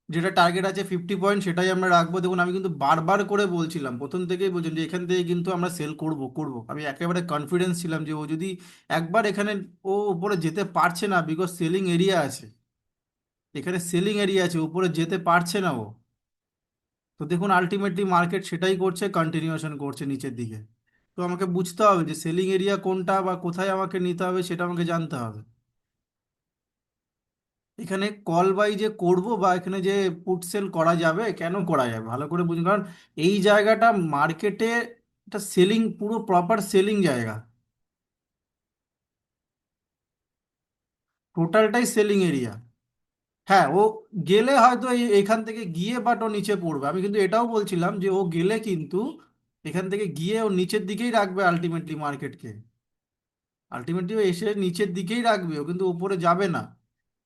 S1: যেটা টার্গেট আছে 50 পয়েন্ট, সেটাই আমরা রাখবো। দেখুন আমি কিন্তু বারবার করে বলছিলাম, প্রথম থেকেই বলছিলাম যে এখান থেকে কিন্তু আমরা সেল করব করব, আমি একেবারে কনফিডেন্স ছিলাম যে ও যদি একবার এখানে, ও উপরে যেতে পারছে না বিকজ সেলিং এরিয়া আছে, এখানে সেলিং এরিয়া আছে, উপরে যেতে পারছে না ও। তো দেখুন আলটিমেটলি মার্কেট সেটাই করছে, কন্টিনিউশন করছে নিচের দিকে। তো আমাকে বুঝতে হবে যে সেলিং এরিয়া কোনটা বা কোথায় আমাকে নিতে হবে, সেটা আমাকে জানতে হবে। এখানে কল বাই যে করব বা এখানে যে পুট সেল করা যাবে, কেন করা যাবে ভালো করে বুঝুন, কারণ এই জায়গাটা মার্কেটে একটা সেলিং, পুরো প্রপার সেলিং জায়গা, টোটালটাই সেলিং এরিয়া। হ্যাঁ, ও গেলে হয়তো এখান থেকে গিয়ে বাট ও নিচে পড়বে, আমি কিন্তু এটাও বলছিলাম যে ও গেলে কিন্তু এখান থেকে গিয়ে ও নিচের দিকেই রাখবে আলটিমেটলি মার্কেটকে, আলটিমেটলি ও এসে নিচের দিকেই রাখবে, ও কিন্তু উপরে যাবে না।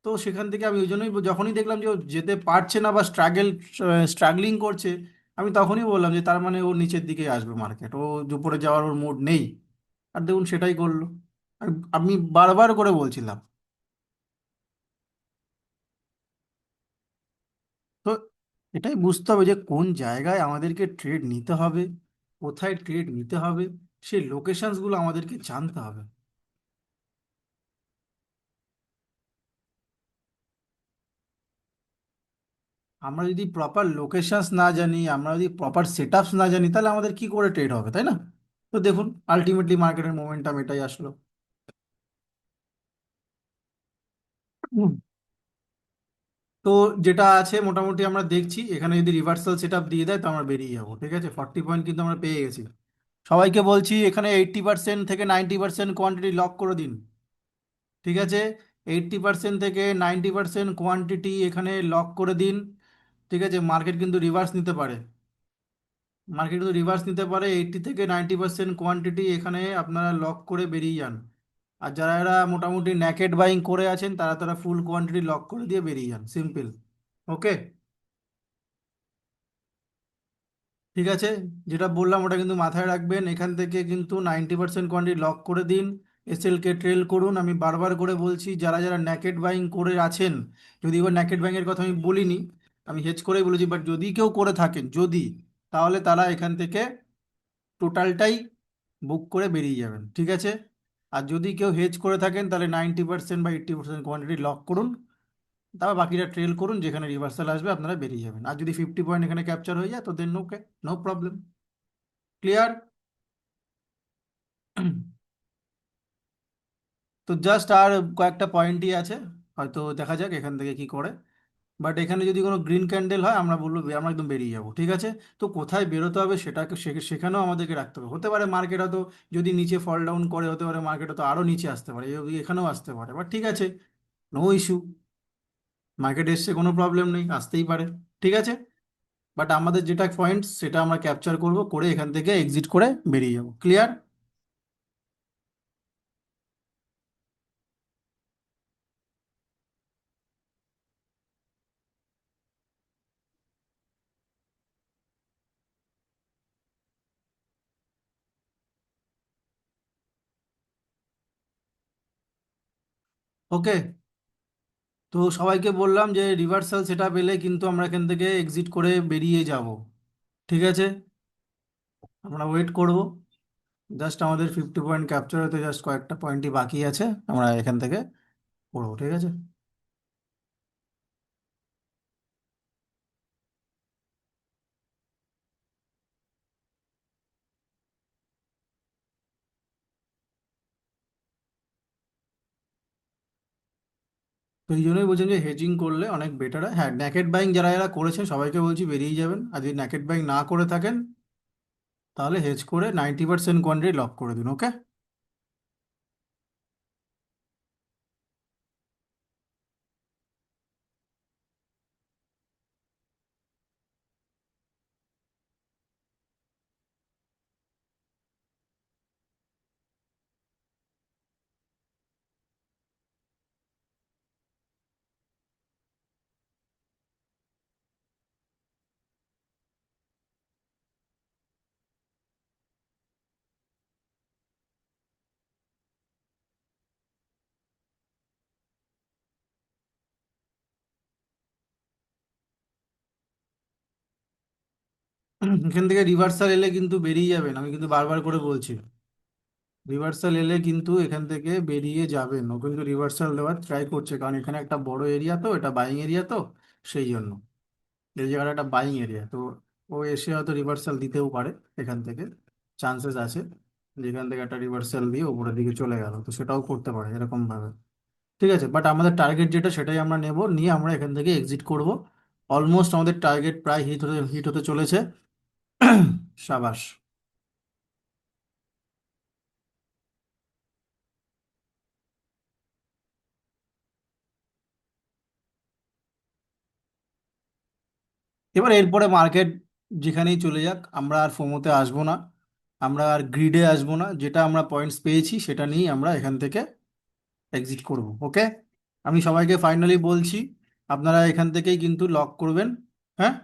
S1: তো সেখান থেকে আমি ওই জন্যই যখনই দেখলাম যে ও যেতে পারছে না বা স্ট্রাগলিং করছে, আমি তখনই বললাম যে তার মানে ও নিচের দিকে আসবে মার্কেট, ও উপরে যাওয়ার ওর মুড নেই। আর দেখুন সেটাই করলো। আর আমি বারবার করে বলছিলাম। তো এটাই বুঝতে হবে যে কোন জায়গায় আমাদেরকে ট্রেড নিতে হবে, কোথায় ট্রেড নিতে হবে, সেই লোকেশনসগুলো আমাদেরকে জানতে হবে। আমরা যদি প্রপার লোকেশনস না জানি, আমরা যদি প্রপার সেটআপস না জানি, তাহলে আমাদের কি করে ট্রেড হবে, তাই না? তো দেখুন আলটিমেটলি মার্কেটের মোমেন্টাম এটাই আসলো। হুম। তো যেটা আছে মোটামুটি আমরা দেখছি, এখানে যদি রিভার্সাল সেটআপ দিয়ে দেয় তো আমরা বেরিয়ে যাবো, ঠিক আছে। 40 পয়েন্ট কিন্তু আমরা পেয়ে গেছি। সবাইকে বলছি এখানে 80% থেকে 90% কোয়ান্টিটি লক করে দিন, ঠিক আছে। 80% থেকে 90% কোয়ান্টিটি এখানে লক করে দিন, ঠিক আছে। মার্কেট কিন্তু রিভার্স নিতে পারে, মার্কেট কিন্তু রিভার্স নিতে পারে। 80 থেকে 90% কোয়ান্টিটি এখানে আপনারা লক করে বেরিয়ে যান। আর যারা এরা মোটামুটি ন্যাকেড বাইং করে আছেন, তারা তারা ফুল কোয়ান্টিটি লক করে দিয়ে বেরিয়ে যান, সিম্পল। ওকে, ঠিক আছে। যেটা বললাম ওটা কিন্তু মাথায় রাখবেন, এখান থেকে কিন্তু 90% কোয়ান্টিটি লক করে দিন। এসএলকে ট্রেল করুন। আমি বারবার করে বলছি, যারা যারা ন্যাকেড বাইং করে আছেন, যদি এবার ন্যাকেড বাইংয়ের কথা আমি বলিনি, আমি হেজ করেই বলেছি, বাট যদি কেউ করে থাকেন, যদি, তাহলে তারা এখান থেকে টোটালটাই বুক করে বেরিয়ে যাবেন, ঠিক আছে। আর যদি কেউ হেজ করে থাকেন, তাহলে 90% বা 80% কোয়ান্টিটি লক করুন। তারপর বাকিটা ট্রেল করুন, যেখানে রিভার্সাল আসবে আপনারা বেরিয়ে যাবেন। আর যদি 50 পয়েন্ট এখানে ক্যাপচার হয়ে যায় তো দেন ওকে, নো প্রবলেম। ক্লিয়ার? তো জাস্ট আর কয়েকটা পয়েন্টই আছে, হয়তো দেখা যাক এখান থেকে কি করে। বাট এখানে যদি কোনো গ্রিন ক্যান্ডেল হয়, আমরা বলবো আমরা একদম বেরিয়ে যাবো, ঠিক আছে। তো কোথায় বেরোতে হবে সেটাকে সেখানেও আমাদেরকে রাখতে হবে। হতে পারে মার্কেট হয়তো যদি নিচে ফল ডাউন করে, হতে পারে মার্কেট হয়তো আরও নিচে আসতে পারে, এখানেও আসতে পারে, বাট ঠিক আছে, নো ইস্যু। মার্কেট এসছে, কোনো প্রবলেম নেই, আসতেই পারে, ঠিক আছে। বাট আমাদের যেটা পয়েন্ট সেটা আমরা ক্যাপচার করব, করে এখান থেকে এক্সিট করে বেরিয়ে যাবো। ক্লিয়ার? ওকে। তো সবাইকে বললাম যে রিভার্সাল সেটা পেলে কিন্তু আমরা এখান থেকে এক্সিট করে বেরিয়ে যাব, ঠিক আছে। আমরা ওয়েট করব। জাস্ট আমাদের 50 পয়েন্ট ক্যাপচার হতে জাস্ট কয়েকটা পয়েন্টই বাকি আছে, আমরা এখান থেকে করবো, ঠিক আছে। তো এই জন্যই বলছেন যে হেজিং করলে অনেক বেটার হয়। হ্যাঁ, ন্যাকেড বাইং যারা যারা করেছেন সবাইকে বলছি বেরিয়ে যাবেন। আর যদি ন্যাকেড বাইং না করে থাকেন, তাহলে হেজ করে 90% কোয়ান্টিটি লক করে দিন, ওকে। এখান থেকে রিভার্সাল এলে কিন্তু বেরিয়ে যাবেন, আমি কিন্তু বারবার করে বলছি। রিভার্সাল এলে কিন্তু এখান থেকে বেরিয়ে যাবেন। ও কিন্তু রিভার্সাল দেওয়ার ট্রাই করছে, কারণ এখানে একটা বড় এরিয়া, তো এটা বাইং এরিয়া, তো সেই জন্য এই জায়গাটা একটা বাইং এরিয়া। তো ও এসে হয়তো রিভার্সাল দিতেও পারে এখান থেকে, চান্সেস আছে যেখান থেকে একটা রিভার্সাল দিয়ে উপরের দিকে চলে গেল, তো সেটাও করতে পারে এরকম ভাবে, ঠিক আছে। বাট আমাদের টার্গেট যেটা সেটাই আমরা নেব, নিয়ে আমরা এখান থেকে এক্সিট করব। অলমোস্ট আমাদের টার্গেট প্রায় হিট হতে চলেছে। সাবাস। এবার এরপরে মার্কেট যেখানেই চলে যাক, আমরা আর ফোমোতে আসবো না, আমরা আর গ্রিডে আসবো না। যেটা আমরা পয়েন্টস পেয়েছি সেটা নিয়েই আমরা এখান থেকে এক্সিট করব, ওকে। আমি সবাইকে ফাইনালি বলছি, আপনারা এখান থেকেই কিন্তু লক করবেন, হ্যাঁ।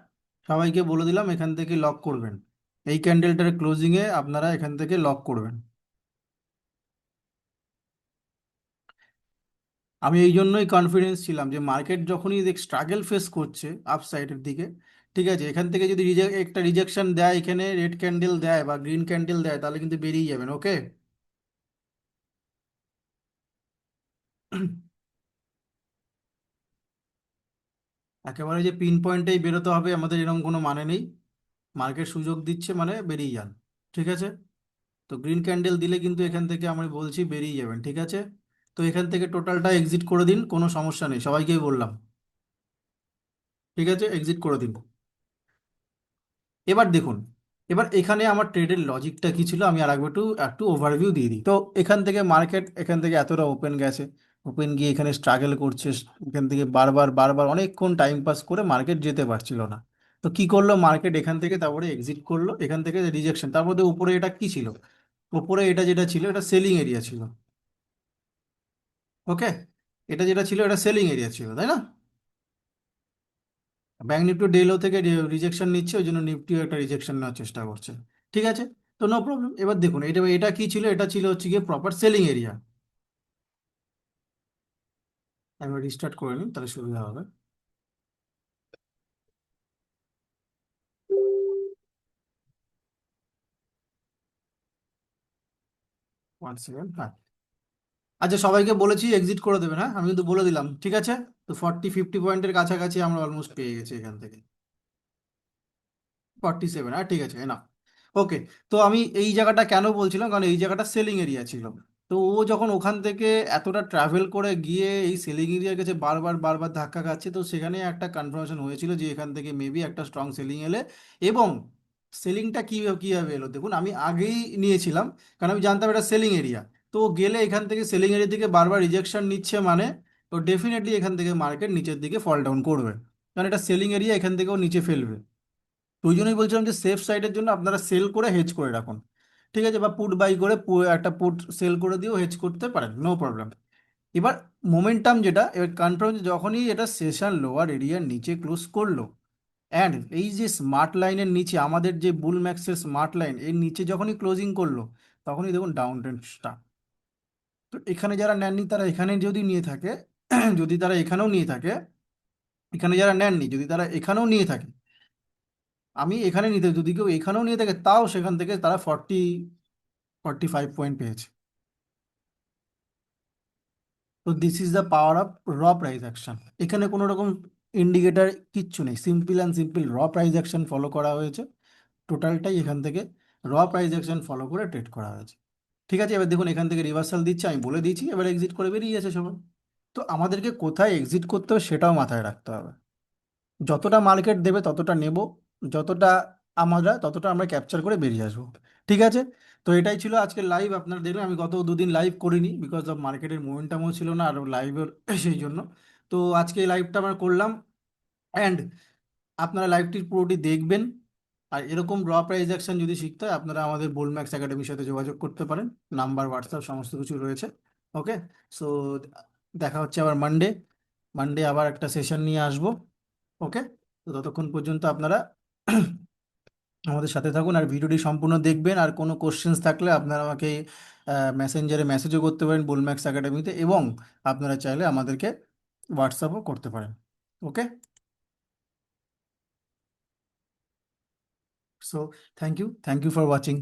S1: সবাইকে বলে দিলাম এখান থেকে লক করবেন, এই ক্যান্ডেলটার ক্লোজিংয়ে আপনারা এখান থেকে লক করবেন। আমি এই জন্যই কনফিডেন্স ছিলাম যে মার্কেট যখনই দেখ স্ট্রাগল ফেস করছে আপসাইডের দিকে, ঠিক আছে, এখান থেকে যদি একটা রিজেকশন দেয়, এখানে রেড ক্যান্ডেল দেয় বা গ্রিন ক্যান্ডেল দেয়, তাহলে কিন্তু বেরিয়ে যাবেন। ওকে। একেবারে যে পিন পয়েন্টেই বেরোতে হবে আমাদের এরকম কোনো মানে নেই, মার্কেট সুযোগ দিচ্ছে মানে বেরিয়ে যান। ঠিক আছে। তো গ্রিন ক্যান্ডেল দিলে কিন্তু এখান থেকে আমি বলছি বেরিয়ে যাবেন। ঠিক আছে। তো এখান থেকে টোটালটা এক্সিট করে দিন, কোনো সমস্যা নেই, সবাইকেই বললাম। ঠিক আছে, এক্সিট করে দিন। এবার দেখুন, এবার এখানে আমার ট্রেডের লজিকটা কি ছিল আমি আর একবার একটু একটু ওভারভিউ দিয়ে দিই। তো এখান থেকে মার্কেট এখান থেকে এতটা ওপেন গেছে, ওপেন গিয়ে এখানে স্ট্রাগল করছে, এখান থেকে বারবার বারবার অনেকক্ষণ টাইম পাস করে মার্কেট যেতে পারছিল না। তো কি করলো মার্কেট এখান থেকে, তারপরে এক্সিট করলো এখান থেকে, রিজেকশন, তারপরে উপরে এটা কি ছিল, উপরে এটা যেটা ছিল এটা সেলিং এরিয়া ছিল। ওকে। এটা যেটা ছিল এটা সেলিং এরিয়া ছিল, তাই না? ব্যাংক নিফটি ডেলো থেকে রিজেকশন নিচ্ছে, ওই জন্য নিফটিও একটা রিজেকশন নেওয়ার চেষ্টা করছে। ঠিক আছে। তো নো প্রবলেম। এবার দেখুন এটা এটা কি ছিল, এটা ছিল হচ্ছে গিয়ে প্রপার সেলিং এরিয়া। আমি রিস্টার্ট করে নিই তাহলে সুবিধা হবে। 1 সেকেন্ড, হ্যাঁ। আচ্ছা, সবাইকে বলেছি এক্সিট করে দেবেন, হ্যাঁ, আমি কিন্তু বলে দিলাম। ঠিক আছে। তো 40-50 পয়েন্টের কাছাকাছি আমরা অলমোস্ট পেয়ে গেছি এখান থেকে। 47, হ্যাঁ, ঠিক আছে, না। ওকে। তো আমি এই জায়গাটা কেন বলছিলাম, কারণ এই জায়গাটা সেলিং এরিয়া ছিল। তো ও যখন ওখান থেকে এতটা ট্রাভেল করে গিয়ে এই সেলিং এরিয়ার কাছে বারবার বারবার ধাক্কা খাচ্ছে, তো সেখানে একটা কনফার্মেশন হয়েছিল যে এখান থেকে মেবি একটা স্ট্রং সেলিং এলে। এবং সেলিংটা কীভাবে এলো দেখুন, আমি আগেই নিয়েছিলাম, কারণ আমি জানতাম এটা সেলিং এরিয়া। তো ও গেলে এখান থেকে সেলিং এরিয়া থেকে বারবার রিজেকশন নিচ্ছে মানে, তো ডেফিনেটলি এখান থেকে মার্কেট নিচের দিকে ফল ডাউন করবে, কারণ এটা সেলিং এরিয়া, এখান থেকেও নিচে ফেলবে। তো ওই জন্যই বলছিলাম যে সেফ সাইডের জন্য আপনারা সেল করে হেজ করে রাখুন। ঠিক আছে, বা পুট বাই করে একটা পুট সেল করে দিয়েও হেজ করতে পারেন, নো প্রবলেম। এবার মোমেন্টাম যেটা, এবার কনফার্ম যখনই এটা সেশন লোয়ার এরিয়ার নিচে ক্লোজ করলো, অ্যান্ড এই যে স্মার্ট লাইনের নিচে আমাদের যে বুল ম্যাক্সের স্মার্ট লাইন এর নিচে যখনই ক্লোজিং করলো, তখনই দেখুন ডাউন ট্রেন্ড স্টার্ট। তো এখানে যারা নেননি তারা এখানে যদি নিয়ে থাকে, যদি তারা এখানেও নিয়ে থাকে, এখানে যারা নেননি যদি তারা এখানেও নিয়ে থাকে, আমি এখানে নিতে, যদি কেউ এখানেও নিয়ে থাকে তাও সেখান থেকে তারা 45 পয়েন্ট পেয়েছে। তো this is the power of র প্রাইস অ্যাকশন। এখানে কোনো রকম ইন্ডিকেটার কিচ্ছু নেই, সিম্পল অ্যান্ড সিম্পল র প্রাইস অ্যাকশন ফলো করা হয়েছে। টোটালটাই এখান থেকে র প্রাইস অ্যাকশন ফলো করে ট্রেড করা হয়েছে। ঠিক আছে, এবার দেখুন এখান থেকে রিভার্সাল দিচ্ছে, আমি বলে দিয়েছি, এবার এক্সিট করে বেরিয়ে গেছে সবাই। তো আমাদেরকে কোথায় এক্সিট করতে হবে সেটাও মাথায় রাখতে হবে। যতটা মার্কেট দেবে ততটা নেব, যতটা ততটা আমরা ক্যাপচার করে বেরিয়ে আসবো। ঠিক আছে। তো এটাই ছিল আজকের লাইভ। আপনারা দেখলেন আমি গত দুদিন লাইভ করিনি, বিকজ অফ মার্কেটের মোমেন্টামও ছিল না আর লাইভের সেই জন্য। তো আজকে এই লাইভটা আমরা করলাম, অ্যান্ড আপনারা লাইভটি পুরোটি দেখবেন। আর এরকম র প্রাইজ অ্যাকশন যদি শিখতে হয় আপনারা আমাদের বোলম্যাক্স একাডেমির সাথে যোগাযোগ করতে পারেন, নাম্বার হোয়াটসঅ্যাপ সমস্ত কিছু রয়েছে। ওকে। সো দেখা হচ্ছে আবার মানডে, মানডে আবার একটা সেশন নিয়ে আসবো। ওকে। তো ততক্ষণ পর্যন্ত আপনারা আমাদের সাথে থাকুন আর ভিডিওটি সম্পূর্ণ দেখবেন। আর কোনো কোশ্চেন্স থাকলে আপনারা আমাকে মেসেঞ্জারে মেসেজও করতে পারেন বুলম্যাক্স একাডেমিতে, এবং আপনারা চাইলে আমাদেরকে হোয়াটসঅ্যাপও করতে পারেন। Okay. So thank you for watching.